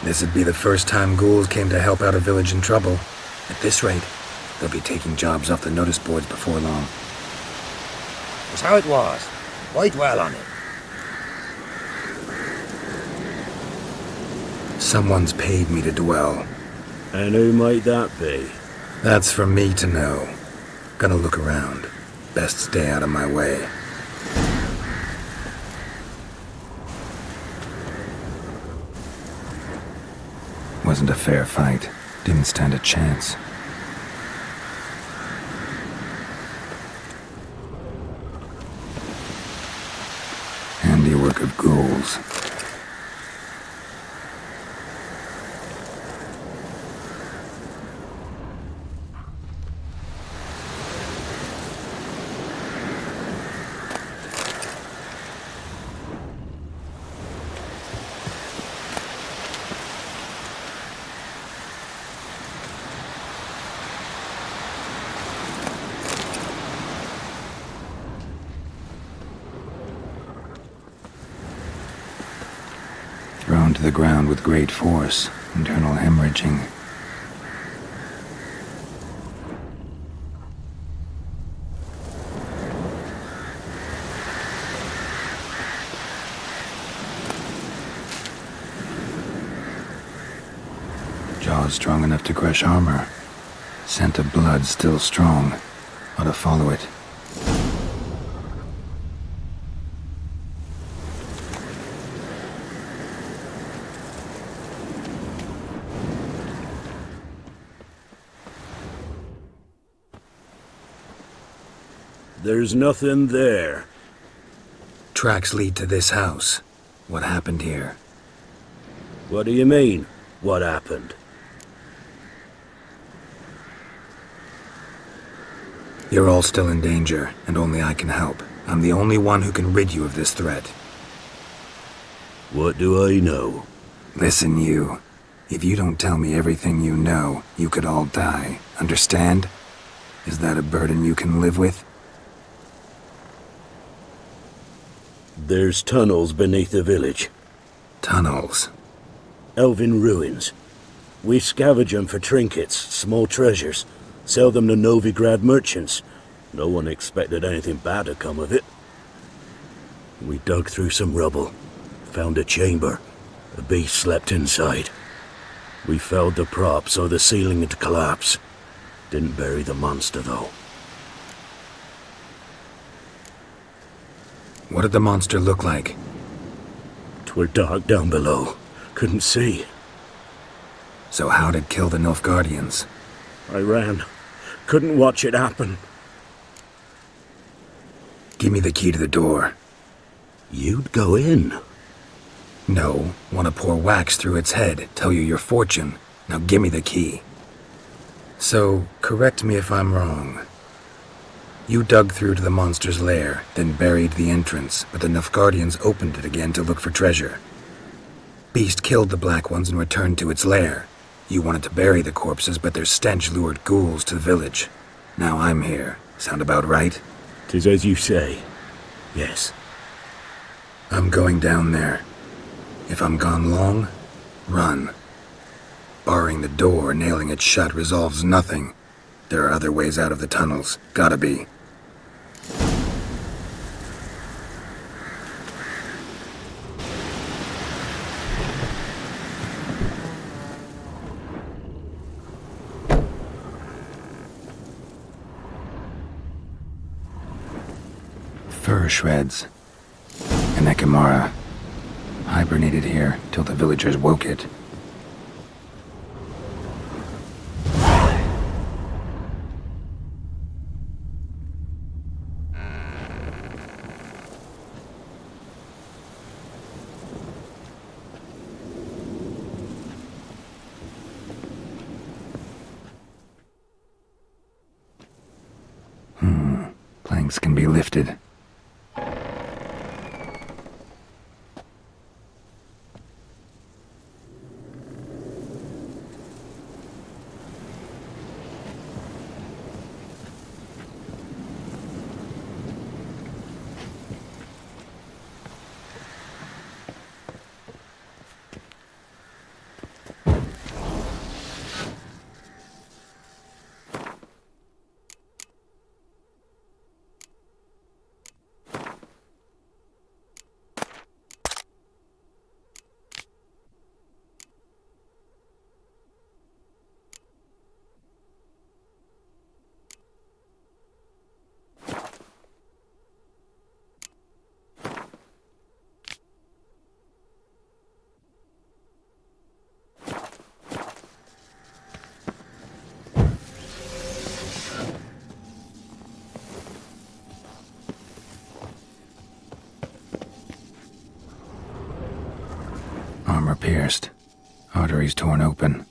This'd be the first time ghouls came to help out a village in trouble. At this rate, they'll be taking jobs off the notice boards before long. That's how it was. Why dwell on it? Someone's paid me to dwell. And who might that be? That's for me to know. Gonna look around. Best stay out of my way. Wasn't a fair fight. Didn't stand a chance. Handiwork of ghouls. Thrown to the ground with great force, internal hemorrhaging. Jaws strong enough to crush armor. Scent of blood still strong. Ought to follow it. There's nothing there. Tracks lead to this house. What happened here? What do you mean, what happened? You're all still in danger, and only I can help. I'm the only one who can rid you of this threat. What do I know? Listen, you. If you don't tell me everything you know, you could all die. Understand? Is that a burden you can live with? There's tunnels beneath the village. Tunnels? Elven ruins. We scavenge them for trinkets, small treasures. Sell them to Novigrad merchants. No one expected anything bad to come of it. We dug through some rubble. Found a chamber. A beast slept inside. We felled the prop so the ceiling had collapsed. Didn't bury the monster, though. What did the monster look like? 'Twere dark down below. Couldn't see. So how'd it kill the Nilfgaardians? I ran. Couldn't watch it happen. Give me the key to the door. You'd go in? No. Want to pour wax through its head, tell you your fortune. Now give me the key. So, correct me if I'm wrong. You dug through to the monster's lair, then buried the entrance, but the Nilfgaardians opened it again to look for treasure. Beast killed the Black Ones and returned to its lair. You wanted to bury the corpses, but their stench lured ghouls to the village. Now I'm here. Sound about right? 'Tis as you say. Yes. I'm going down there. If I'm gone long, run. Barring the door, nailing it shut resolves nothing. There are other ways out of the tunnels. Gotta be. Fur shreds. An Ekimara. Hibernated here till the villagers woke it. Planks can be lifted. armor pierced. Arteries torn open.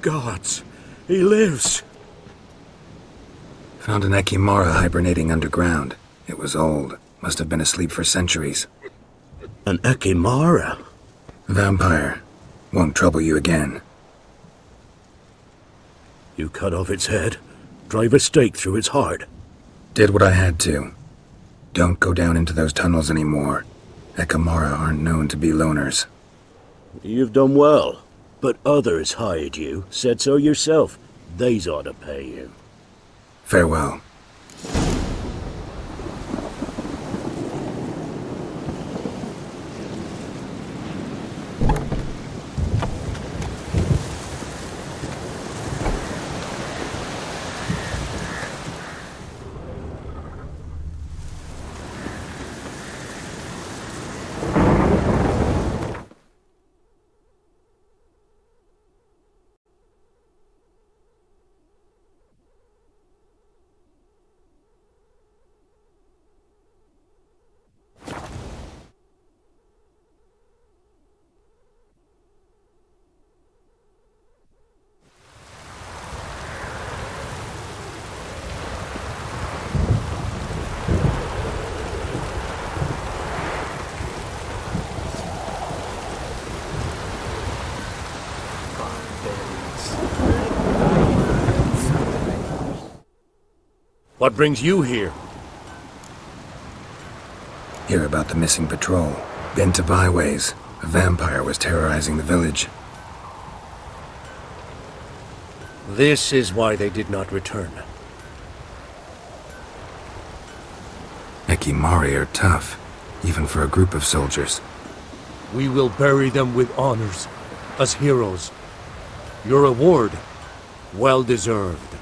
gods! He lives! Found an Ekimara hibernating underground. It was old. Must have been asleep for centuries. An Ekimara? Vampire. Won't trouble you again. You cut off its head, drive a stake through its heart. Did what I had to. Don't go down into those tunnels anymore. Ekimara aren't known to be loners. You've done well, but others hired you, said so yourself. They's ought to pay you. Farewell. What brings you here? Hear about the missing patrol. Been to byways. A vampire was terrorizing the village. This is why they did not return. Ekimari are tough, even for a group of soldiers. We will bury them with honors, as heroes. Your reward, well deserved.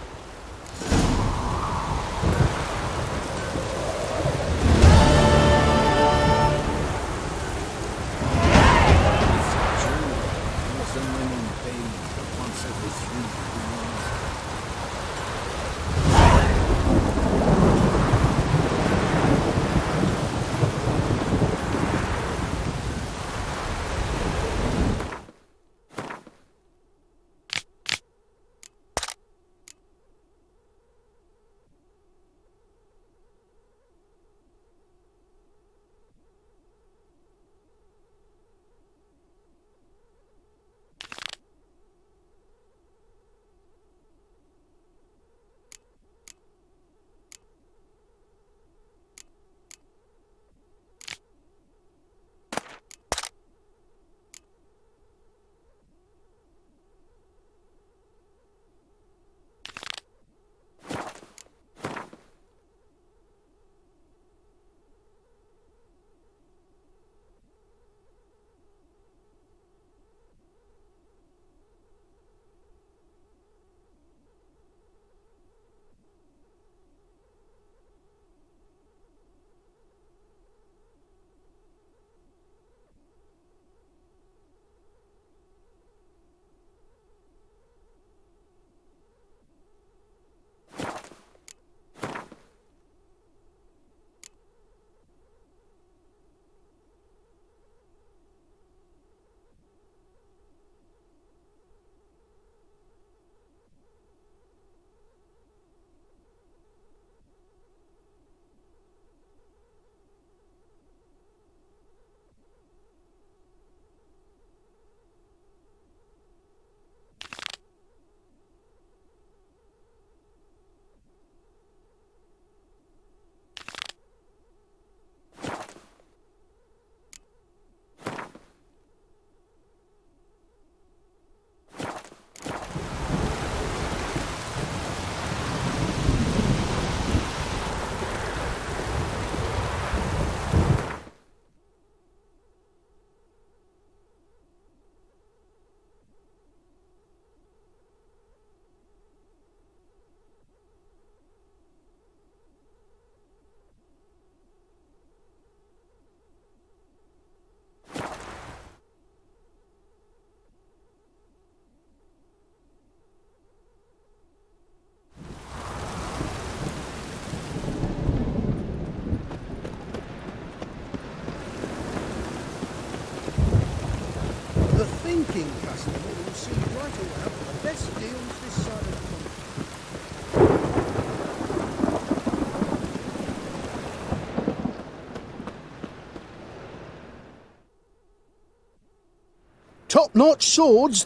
top-notch swords.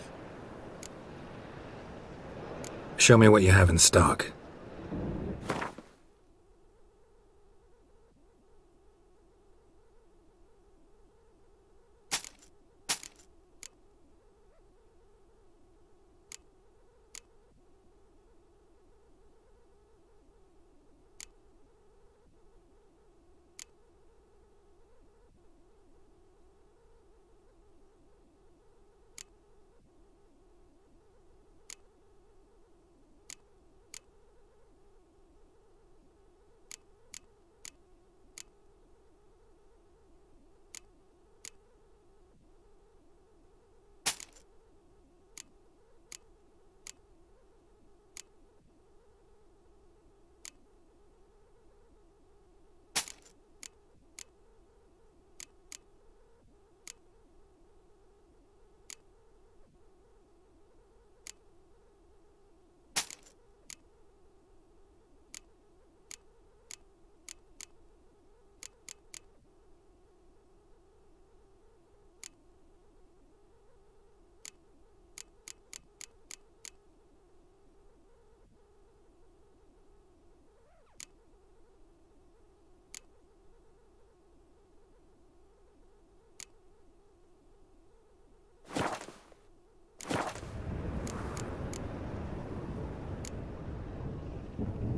Show me what you have in stock.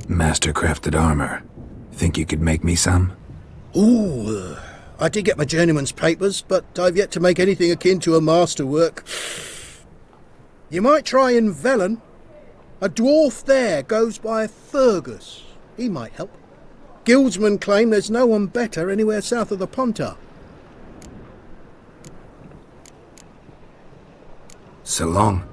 Master-crafted armor. Think you could make me some? Ooh, I did get my journeyman's papers, but I've yet to make anything akin to a masterwork. You might try in Velen. A dwarf there goes by Fergus. He might help. Guildsmen claim there's no one better anywhere south of the Pontar. So long.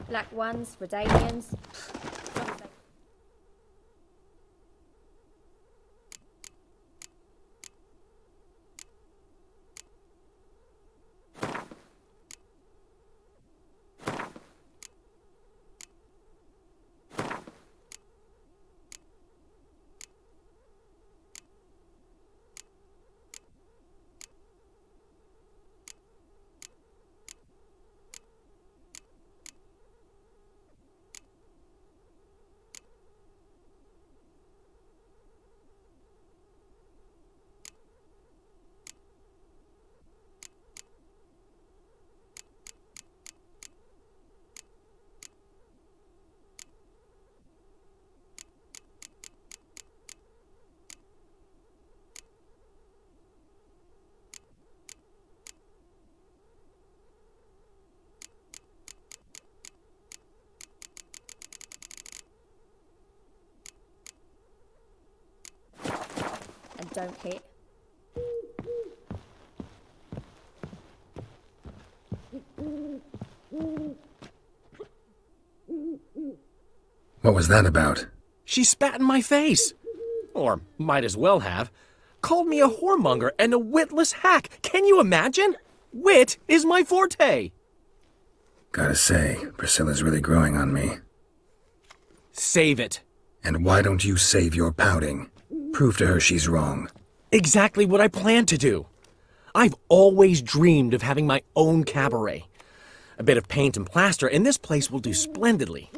Black ones, Redanians. Don't hit. What was that about? She spat in my face. Or might as well have. Called me a whoremonger and a witless hack. Can you imagine? Wit is my forte. Gotta say, Priscilla's really growing on me. Save it. And why don't you save your pouting? Prove to her she's wrong. Exactly what I plan to do. I've always dreamed of having my own cabaret. A bit of paint and plaster, and this place will do splendidly.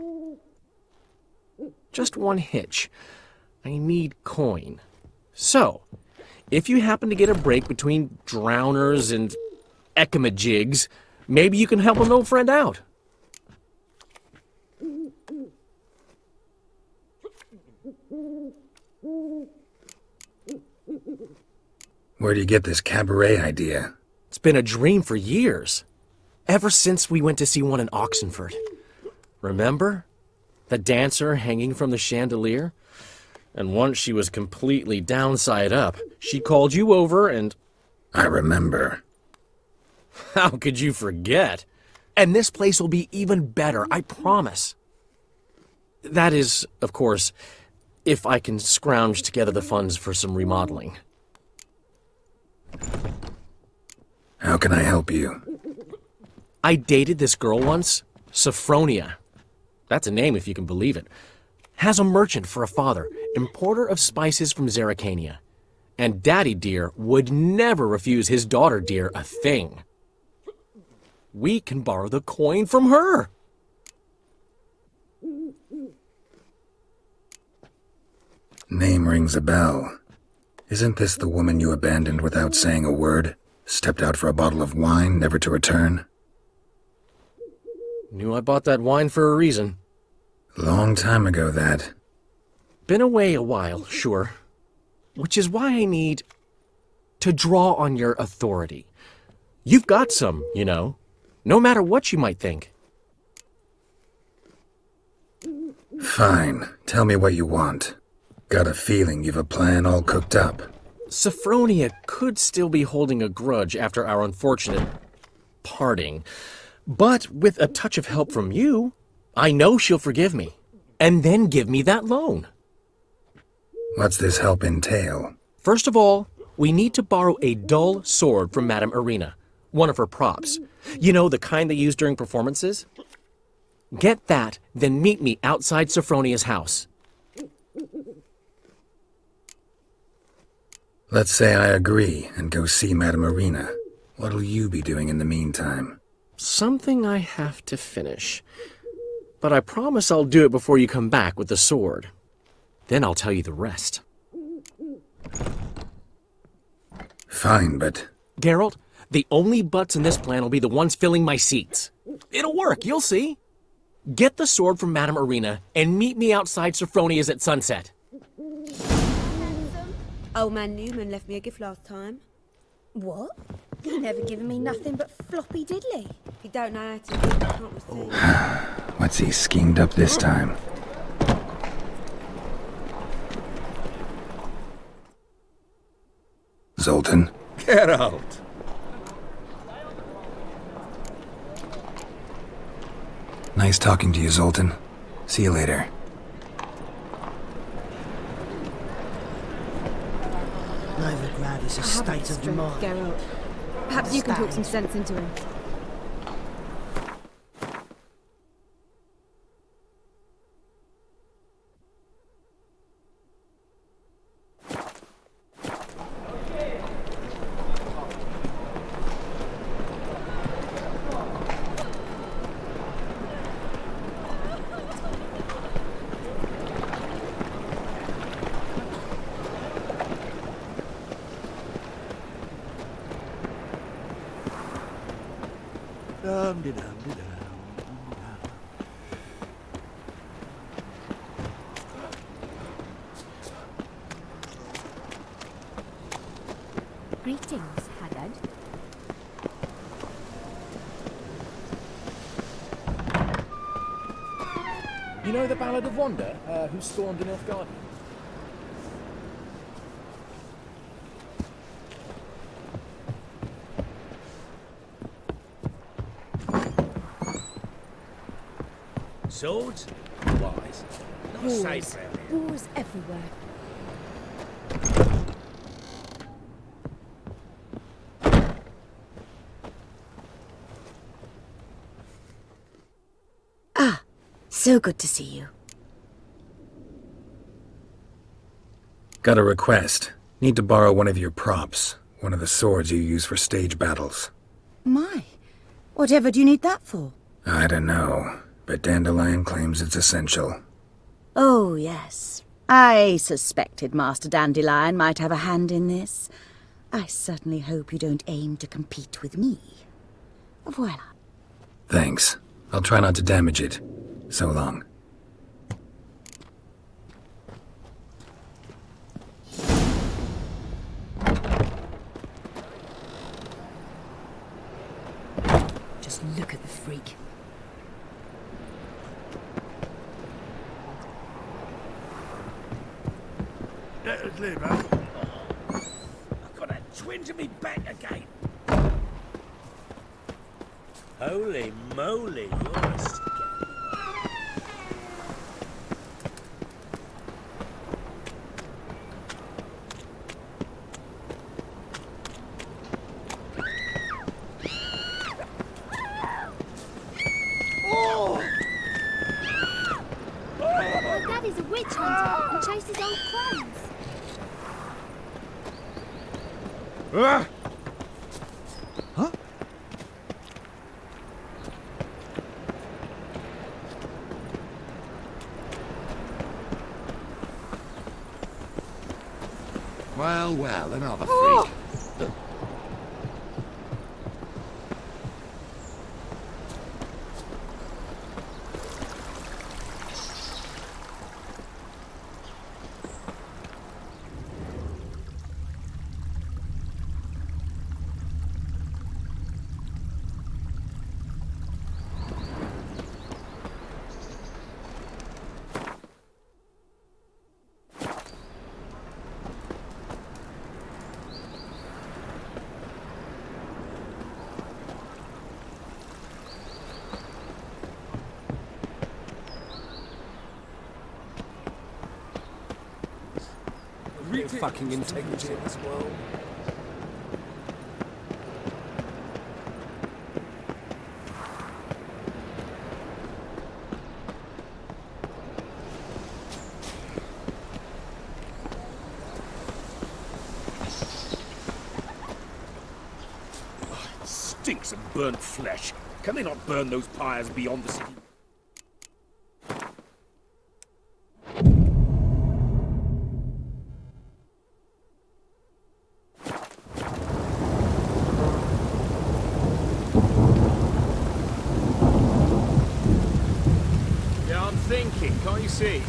Just one hitch. I need coin. So, if you happen to get a break between drowners and ecamajigs, maybe you can help an old friend out. Where do you get this cabaret idea? It's been a dream for years. Ever since we went to see one in Oxenford. Remember? The dancer hanging from the chandelier? And once she was completely downside up, she called you over and... I remember. How could you forget? And this place will be even better, I promise. That is, of course, if I can scrounge together the funds for some remodeling. How can I help you? I dated this girl once, Sophronia. That's a name if you can believe it. Has a merchant for a father, importer of spices from Zerrikania. And Daddy Dear would never refuse his daughter Dear a thing. We can borrow the coin from her. Name rings a bell. Isn't this the woman you abandoned without saying a word? Stepped out for a bottle of wine, never to return? Knew I bought that wine for a reason. Long time ago, that. Been away a while, sure. Which is why I need to draw on your authority. You've got some, you know. No matter what you might think. Fine. Tell me what you want. Got a feeling you've a plan all cooked up. Sophronia could still be holding a grudge after our unfortunate parting. But with a touch of help from you, I know she'll forgive me. And then give me that loan. What's this help entail? First of all, we need to borrow a dull sword from Madame Irina, one of her props. You know, the kind they use during performances? Get that, then meet me outside Sophronia's house. Let's say I agree and go see Madame Irina. What'll you be doing in the meantime? Something I have to finish. But I promise I'll do it before you come back with the sword. Then I'll tell you the rest. Fine, but... Geralt, the only butts in this plan will be the ones filling my seats. It'll work, you'll see. Get the sword from Madame Irina and meet me outside Sophronia's at sunset. Old man Newman left me a gift last time. What? He never given me nothing but floppy diddly. He don't know how to give, can't receive. What's he schemed up this time? Zoltan? Get out! Nice talking to you, Zoltan. See you later. Novigrad is a state of mind. Geralt. Perhaps you can talk some sense into him. Greetings, Haggard. You know the Ballad of Wanda, who stormed the Nilfgaard? Swords? Wise. Not safe around here. Wars everywhere. So good to see you. Got a request. Need to borrow one of your props. One of the swords you use for stage battles. My, whatever do you need that for? I don't know, but Dandelion claims it's essential. Oh, yes. I suspected Master Dandelion might have a hand in this. I certainly hope you don't aim to compete with me. Voila. Thanks. I'll try not to damage it. So long. Just look at the freak. I've got a twinge in me back again. Holy moly, you're a My daddy's a witch hunter and chases old crones. Huh? Well, well, another freak. Real fucking integrity in this world. It stinks of burnt flesh. Can they not burn those pyres beyond the city? Yeah, I'm thinking, can't you see?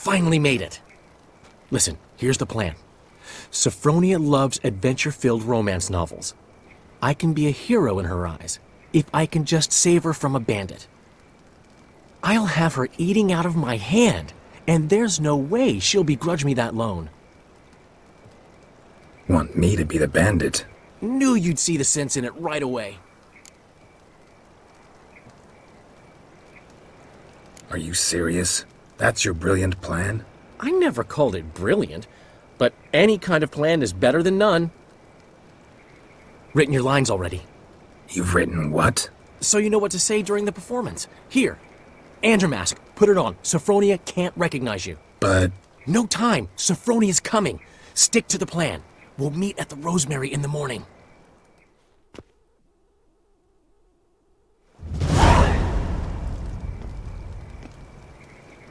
finally made it. Listen, here's the plan. Sophronia loves adventure-filled romance novels. I can be a hero in her eyes if I can just save her from a bandit. I'll have her eating out of my hand, and there's no way she'll begrudge me that loan. Want me to be the bandit? Knew you'd see the sense in it right away. Are you serious? That's your brilliant plan? I never called it brilliant, but any kind of plan is better than none. Written your lines already. You've written what? So you know what to say during the performance. Here, and your mask. Put it on. Sophronia can't recognize you. But... No time. Sophronia's coming. Stick to the plan. We'll meet at the Rosemary in the morning.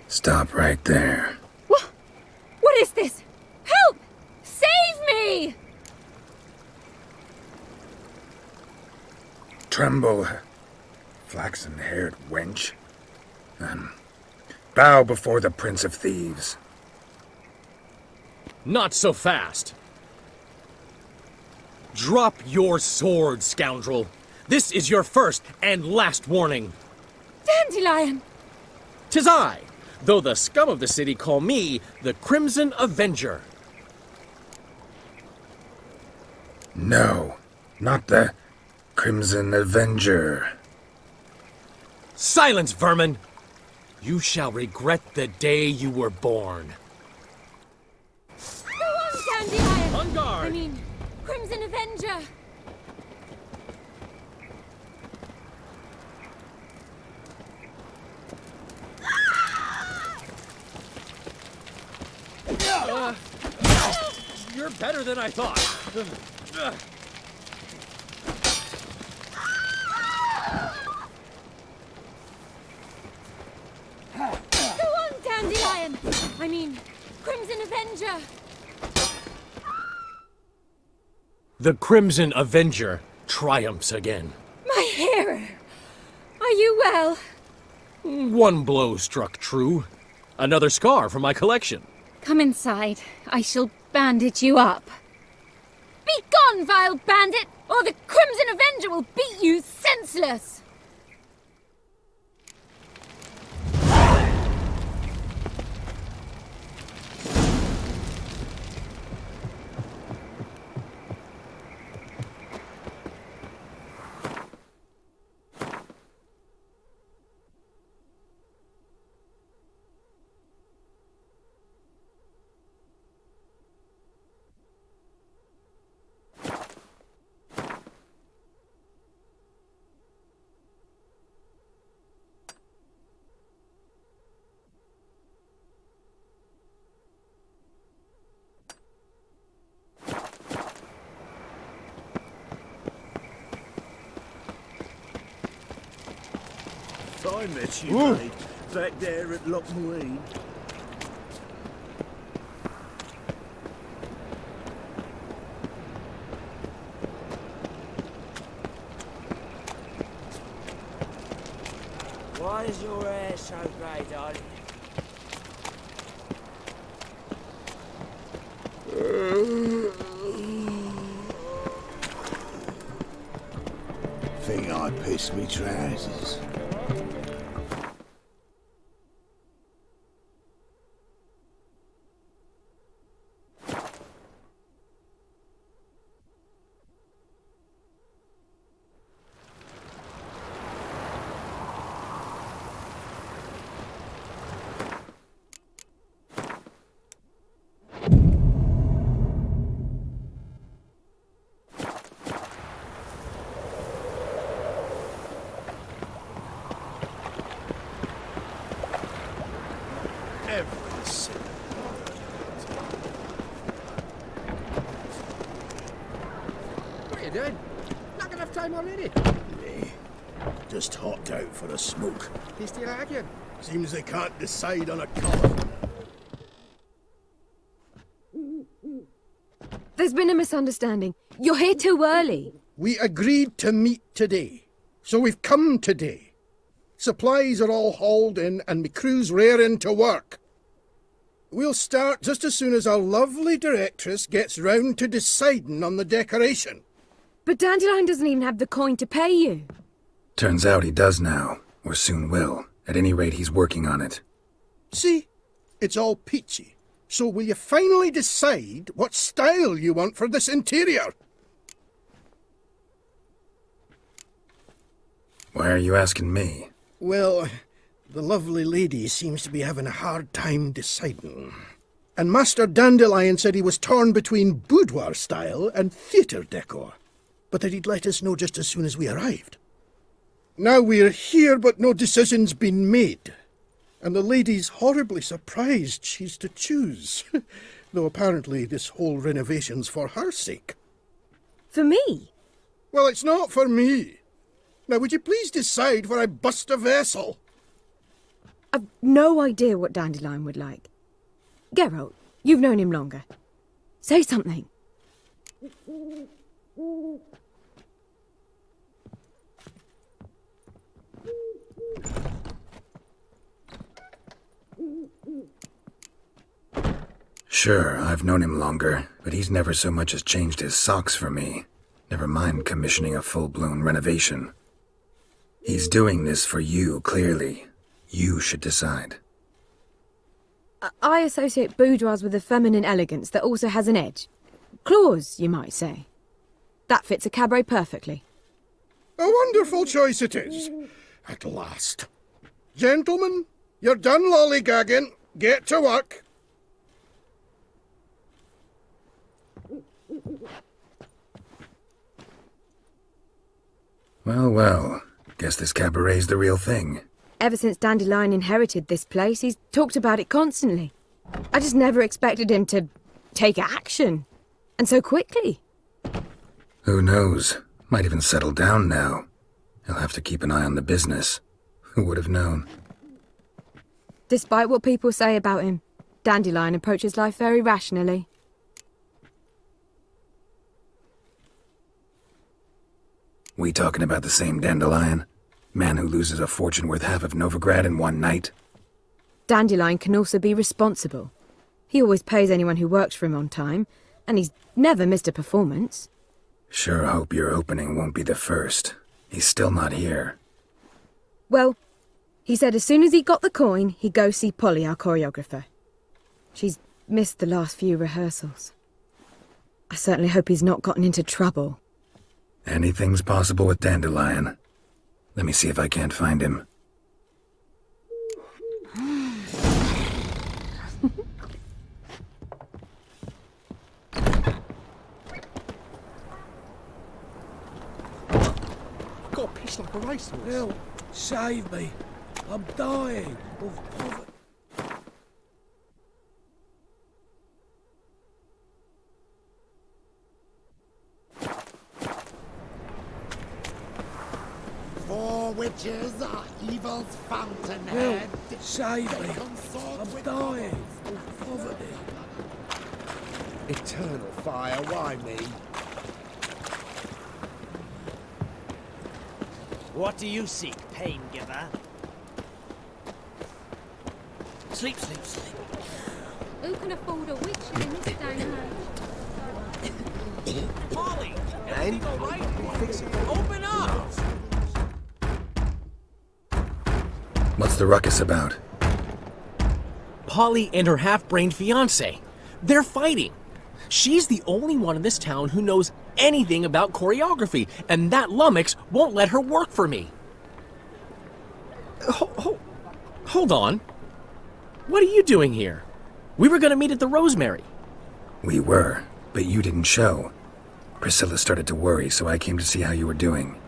Stop right there. What is this? Help! Save me! Tremble, flaxen-haired wench. Bow before the Prince of Thieves. Not so fast. Drop your sword, scoundrel. This is your first and last warning. Dandelion! 'Tis I, though the scum of the city call me the Crimson Avenger. No, not the Crimson Avenger. Silence, vermin! You shall regret the day you were born. Go on, Dandelion! On guard! I mean, Crimson Avenger! You're better than I thought. Go on, Dandelion! I mean, Crimson Avenger! The Crimson Avenger triumphs again. My hero! Are you well? One blow struck true. Another scar from my collection. Come inside. I shall bandage you up. Be gone, vile bandit, or the Crimson Avenger will beat you senseless! I met you, mate. Back there at Lochmuine. Why is your hair so grey, darling? Think I pissed me trousers. What are you doing? Not enough time already. Yeah, just hopped out for a smoke. He's still arguing. Seems they can't decide on a colour. There's been a misunderstanding. You're here too early. We agreed to meet today, so we've come today. Supplies are all hauled in and my crew's raring to work. We'll start just as soon as our lovely directress gets round to deciding on the decoration. But Dandelion doesn't even have the coin to pay you. Turns out he does now, or soon will. At any rate, he's working on it. See? It's all peachy. So will you finally decide what style you want for this interior? Why are you asking me? Well, the lovely lady seems to be having a hard time deciding. And Master Dandelion said he was torn between boudoir style and theatre decor, but that he'd let us know just as soon as we arrived. Now we're here, but no decision's been made. And the lady's horribly surprised she's to choose. Though apparently this whole renovation's for her sake. For me? Well, it's not for me. Now, would you please decide where I bust a vessel? I've no idea what Dandelion would like. Geralt, you've known him longer. Say something. Sure, I've known him longer, but he's never so much as changed his socks for me. Never mind commissioning a full-blown renovation. He's doing this for you, clearly. You should decide. I associate boudoirs with a feminine elegance that also has an edge. Claws, you might say. That fits a cabaret perfectly. A wonderful choice it is. At last. Gentlemen, you're done lollygagging. Get to work. Well, well. Guess this cabaret's the real thing. Ever since Dandelion inherited this place, he's talked about it constantly. I just never expected him to take action. And so quickly. Who knows? Might even settle down now. He'll have to keep an eye on the business. Who would have known? Despite what people say about him, Dandelion approaches life very rationally. We talking about the same Dandelion? Man who loses a fortune worth half of Novigrad in one night? Dandelion can also be responsible. He always pays anyone who works for him on time, and he's never missed a performance. Sure hope your opening won't be the first. He's still not here. Well, he said as soon as he got the coin, he'd go see Polly, our choreographer. She's missed the last few rehearsals. I certainly hope he's not gotten into trouble. Anything's possible with Dandelion. Let me see if I can't find him. Got pissed like a racehorse. Help! Save me! I'm dying of poverty. Four witches are evil's fountainhead. Help! Save me! I'm dying of poverty. Eternal fire, why me? What do you seek, pain giver? Sleep, sleep, sleep. Who can afford a witch in this day and age? Polly! Everything all right? Fix it. Open up! What's the ruckus about? Polly and her half-brained fiancé. They're fighting. She's the only one in this town who knows anything about choreography, and that lummox won't let her work for me. Hold on. What are you doing here? We were going to meet at the Rosemary. We were, but you didn't show. Priscilla started to worry, so I came to see how you were doing.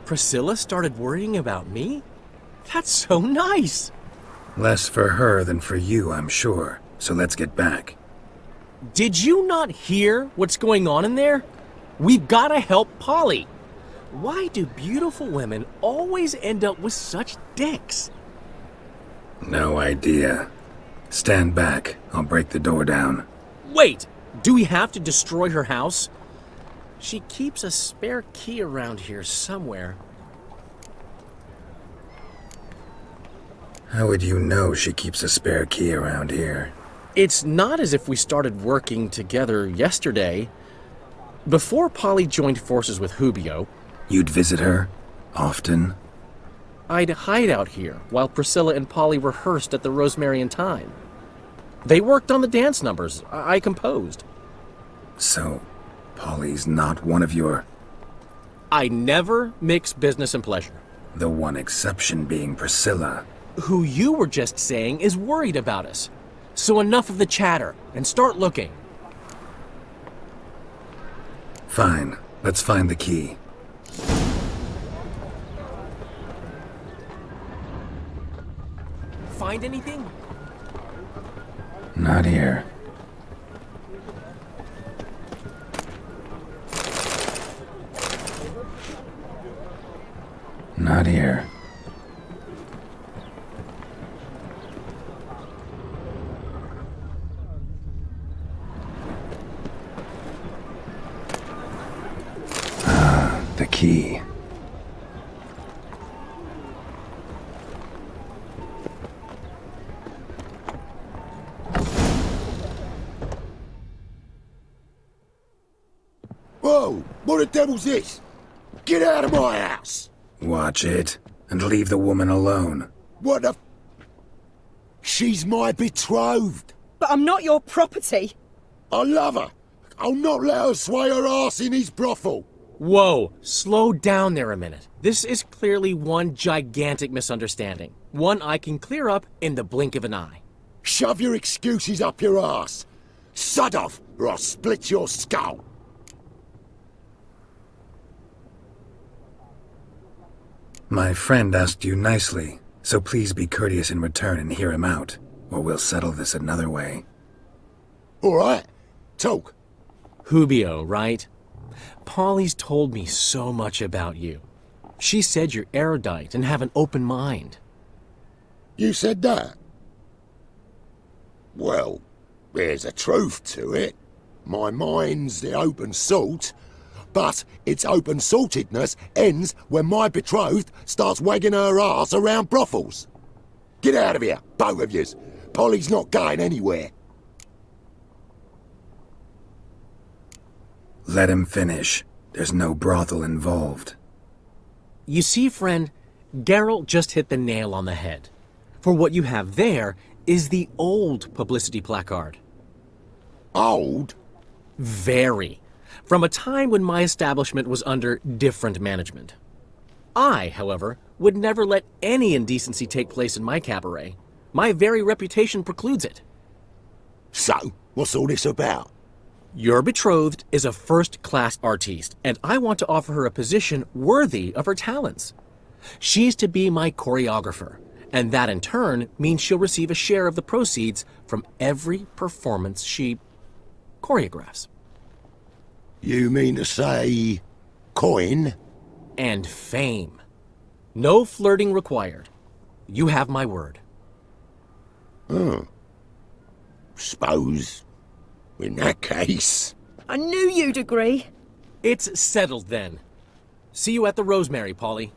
Priscilla started worrying about me? That's so nice. Less for her than for you, I'm sure. So let's get back. Did you not hear what's going on in there? We've got to help Polly. Why do beautiful women always end up with such dicks? No idea. Stand back. I'll break the door down. Wait! Do we have to destroy her house? She keeps a spare key around here somewhere. How would you know she keeps a spare key around here? It's not as if we started working together yesterday. Before Polly joined forces with Hubio... You'd visit her? Often? I'd hide out here while Priscilla and Polly rehearsed at the Rosemary and Thyme. They worked on the dance numbers I composed. So, Polly's not one of your... I never mix business and pleasure. The one exception being Priscilla. Who you were just saying is worried about us. So enough of the chatter, and start looking. Fine. Let's find the key. Find anything? Not here. Not here. The key. Whoa! What the devil's this? Get out of my house! Watch it, and leave the woman alone. What the... She's my betrothed. But I'm not your property. I love her. I'll not let her sway her ass in his brothel. Whoa, slow down there a minute. This is clearly one gigantic misunderstanding. One I can clear up in the blink of an eye. Shove your excuses up your ass. Sod off, or I'll split your skull. My friend asked you nicely, so please be courteous in return and hear him out, or we'll settle this another way. All right. Talk. Hubio, right? Polly's told me so much about you. She said you're erudite and have an open mind. You said that? Well, there's a truth to it. My mind's the open salt, but its open saltedness ends when my betrothed starts wagging her ass around brothels. Get out of here, both of yous. Polly's not going anywhere. Let him finish. There's no brothel involved. You see, friend, Geralt just hit the nail on the head. For what you have there is the old publicity placard. Old? Very. From a time when my establishment was under different management. I, however, would never let any indecency take place in my cabaret. My very reputation precludes it. So, what's all this about? Your betrothed is a first-class artiste, and I want to offer her a position worthy of her talents. She's to be my choreographer, and that in turn means she'll receive a share of the proceeds from every performance she choreographs. You mean to say... coin? And fame. No flirting required. You have my word. Suppose... in that case... I knew you'd agree. It's settled then. See you at the Rosemary, Polly.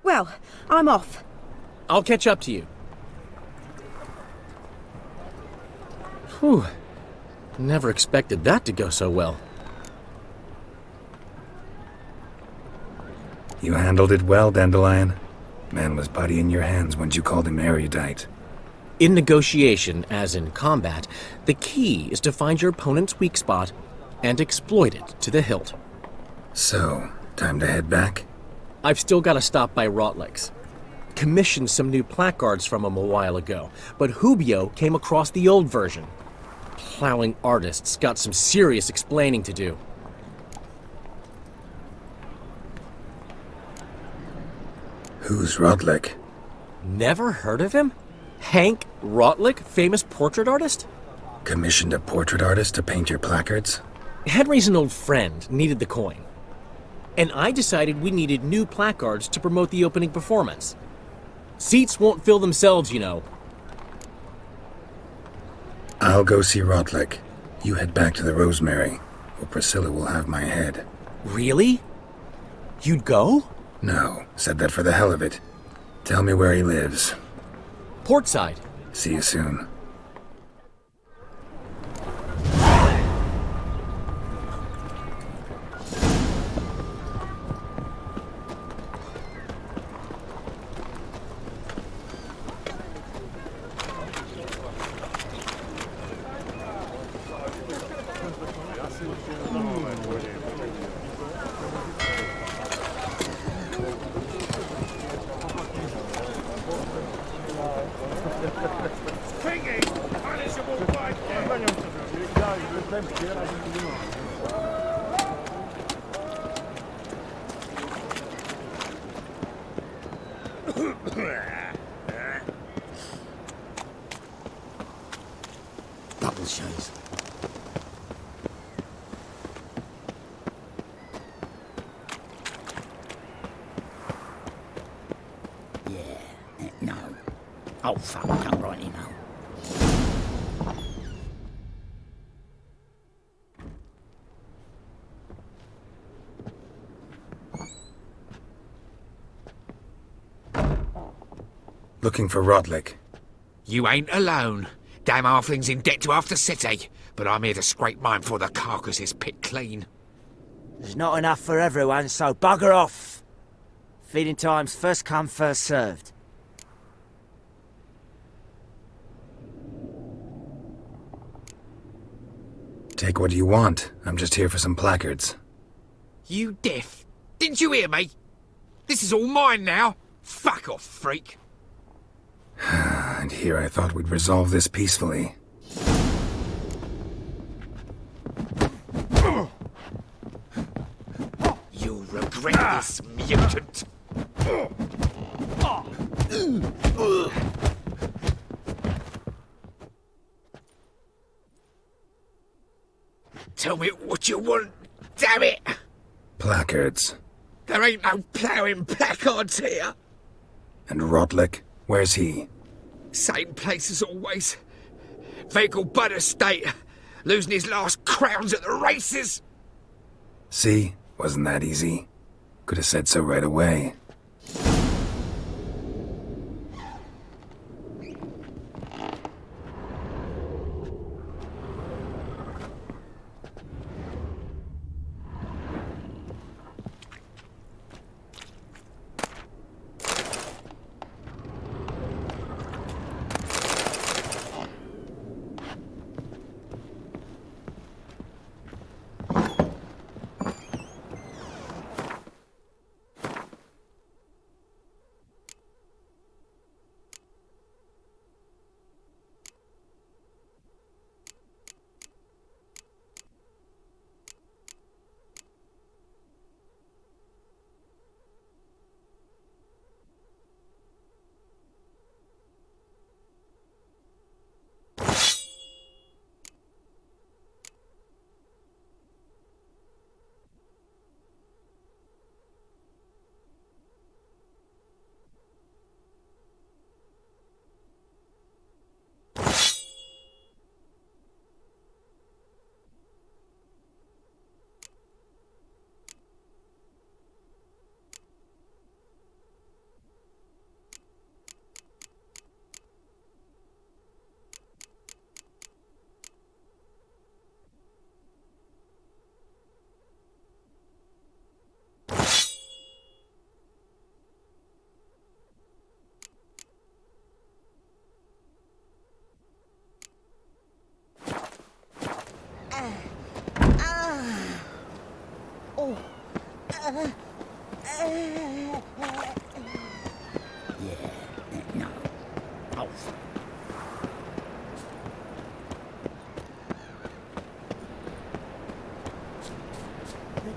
Well, I'm off. I'll catch up to you. Whew. Never expected that to go so well. You handled it well, Dandelion. Man was putty in your hands once you called him erudite. In negotiation, as in combat, the key is to find your opponent's weak spot and exploit it to the hilt. So, time to head back? I've still got to stop by Rotlick's. Commissioned some new placards from him a while ago, but Hubio came across the old version. Plowing artists got some serious explaining to do. Who's Rotlick? Never heard of him? Hank Rotlick, famous portrait artist? Commissioned a portrait artist to paint your placards? Henry's an old friend, needed the coin. And I decided we needed new placards to promote the opening performance. Seats won't fill themselves, you know. I'll go see Rotlick. You head back to the Rosemary, or Priscilla will have my head. Really? You'd go? No, said that for the hell of it. Tell me where he lives. Portside. See you soon. Double chase. Yeah, no. Oh, fuck, don't rightly know. Looking for Rodlick. You ain't alone. Damn halfling's in debt to half the city, but I'm here to scrape mine before the carcass is picked clean. There's not enough for everyone, so bugger off. Feeding time's first come, first served. Take what you want. I'm just here for some placards. You deaf? Didn't you hear me? This is all mine now. Fuck off, freak. And here I thought we'd resolve this peacefully. You'll regret this, mutant. Tell me what you want, damn it! Placards. There ain't no ploughing placards here. And Rodlick? Where's he? Same place as always. Vehicle bud estate. Losing his last crowns at the races. See? Wasn't that easy? Could have said so right away.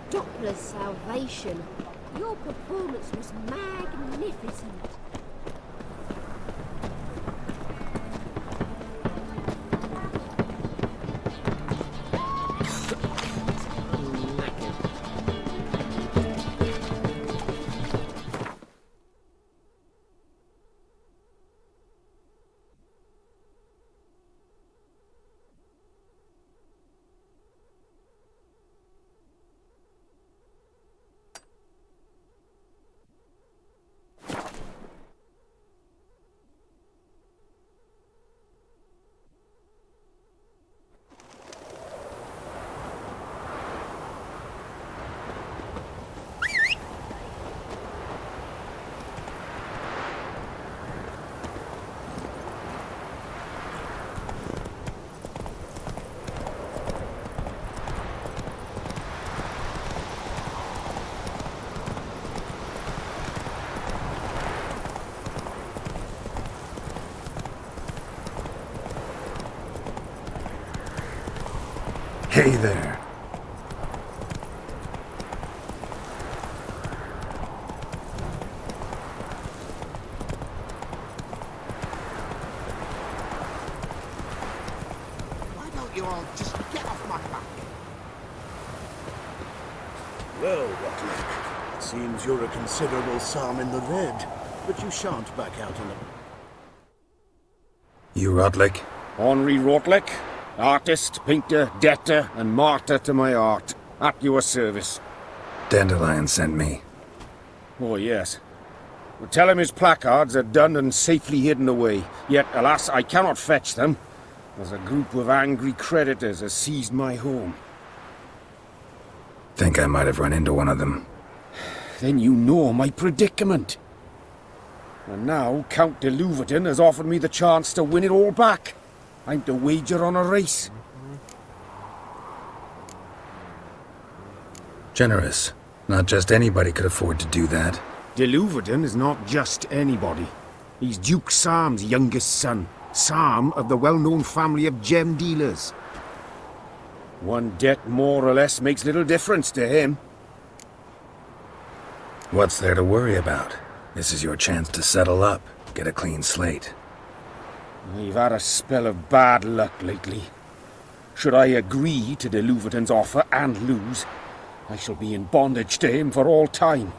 Doppler's salvation. Your performance was magnificent. Hey there. Why don't you all just get off my back? Well, Rotlek, seems you're a considerable psalm in the red, but you shan't back out in the... You Rotlek? Henri Rotlek, artist, painter, debtor, and martyr to my art. At your service. Dandelion sent me. Oh, yes. Well, tell him his placards are done and safely hidden away. Yet, alas, I cannot fetch them, as a group of angry creditors has seized my home. Think I might have run into one of them. Then you know my predicament. And now Count de Louverton has offered me the chance to win it all back. I'm to wager on a race. Generous. Not just anybody could afford to do that. De Louverton is not just anybody. He's Duke Sam's youngest son. Sam of the well-known family of gem dealers. One debt more or less makes little difference to him. What's there to worry about? This is your chance to settle up, get a clean slate. I've had a spell of bad luck lately. Should I agree to de Louverton's offer and lose, I shall be in bondage to him for all time.